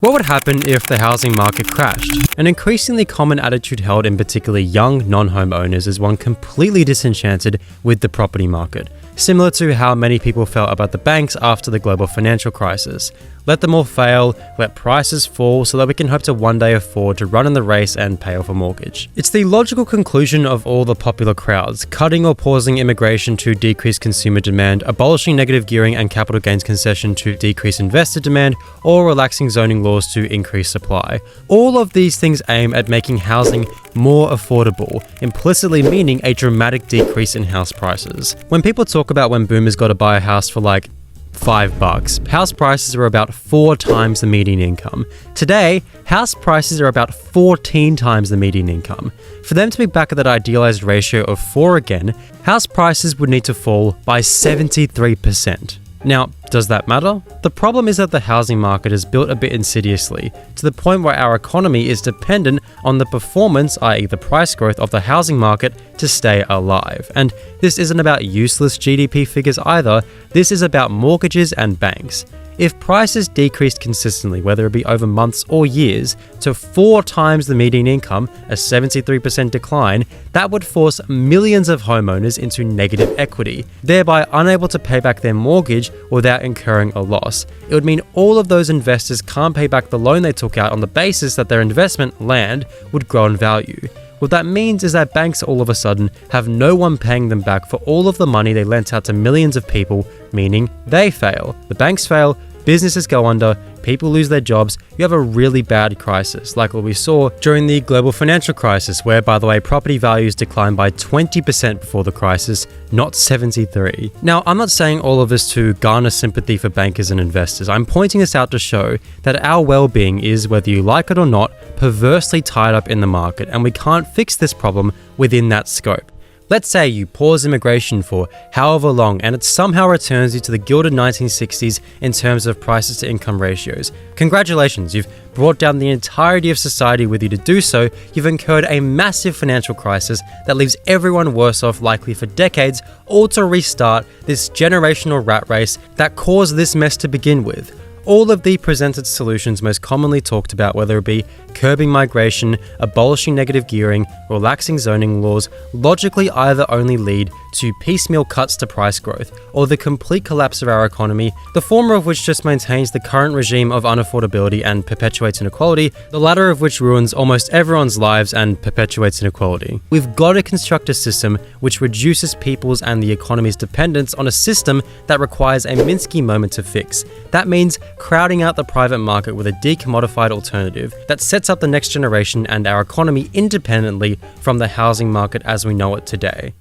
What would happen if the housing market crashed? An increasingly common attitude held in particularly young non-homeowners is one completely disenchanted with the property market, similar to how many people felt about the banks after the global financial crisis. Let them all fail, let prices fall so that we can hope to one day afford to run in the race and pay off a mortgage. It's the logical conclusion of all the popular crowds, cutting or pausing immigration to decrease consumer demand, abolishing negative gearing and capital gains concession to decrease investor demand, or relaxing zoning laws to increase supply. All of these things aim at making housing more affordable, implicitly meaning a dramatic decrease in house prices. When people talk about when boomers got to buy a house for like $5, house prices are about 4 times the median income. Today, house prices are about 14 times the median income. For them to be back at that idealized ratio of 4 again, house prices would need to fall by 73%. Now, does that matter? The problem is that the housing market is built a bit insidiously, to the point where our economy is dependent on the performance, i.e. the price growth of the housing market, to stay alive. And this isn't about useless GDP figures either, this is about mortgages and banks. If prices decreased consistently, whether it be over months or years, to 4 times the median income, a 73% decline, that would force millions of homeowners into negative equity, thereby unable to pay back their mortgage without incurring a loss. It would mean all of those investors can't pay back the loan they took out on the basis that their investment, land, would grow in value. What that means is that banks all of a sudden have no one paying them back for all of the money they lent out to millions of people, meaning they fail. The banks fail, businesses go under, people lose their jobs, you have a really bad crisis, like what we saw during the global financial crisis, where, by the way, property values declined by 20% before the crisis, not 73%. Now, I'm not saying all of this to garner sympathy for bankers and investors. I'm pointing this out to show that our well-being is, whether you like it or not, perversely tied up in the market, and we can't fix this problem within that scope. Let's say you pause immigration for however long and it somehow returns you to the gilded 1960s in terms of prices to income ratios. Congratulations, you've brought down the entirety of society with you to do so. You've incurred a massive financial crisis that leaves everyone worse off, likely for decades, all to restart this generational rat race that caused this mess to begin with. All of the presented solutions most commonly talked about, whether it be curbing migration, abolishing negative gearing, relaxing zoning laws, logically either only lead to piecemeal cuts to price growth, or the complete collapse of our economy, the former of which just maintains the current regime of unaffordability and perpetuates inequality, the latter of which ruins almost everyone's lives and perpetuates inequality. We've got to construct a system which reduces people's and the economy's dependence on a system that requires a Minsky moment to fix. That means crowding out the private market with a decommodified alternative that sets up the next generation and our economy independently from the housing market as we know it today.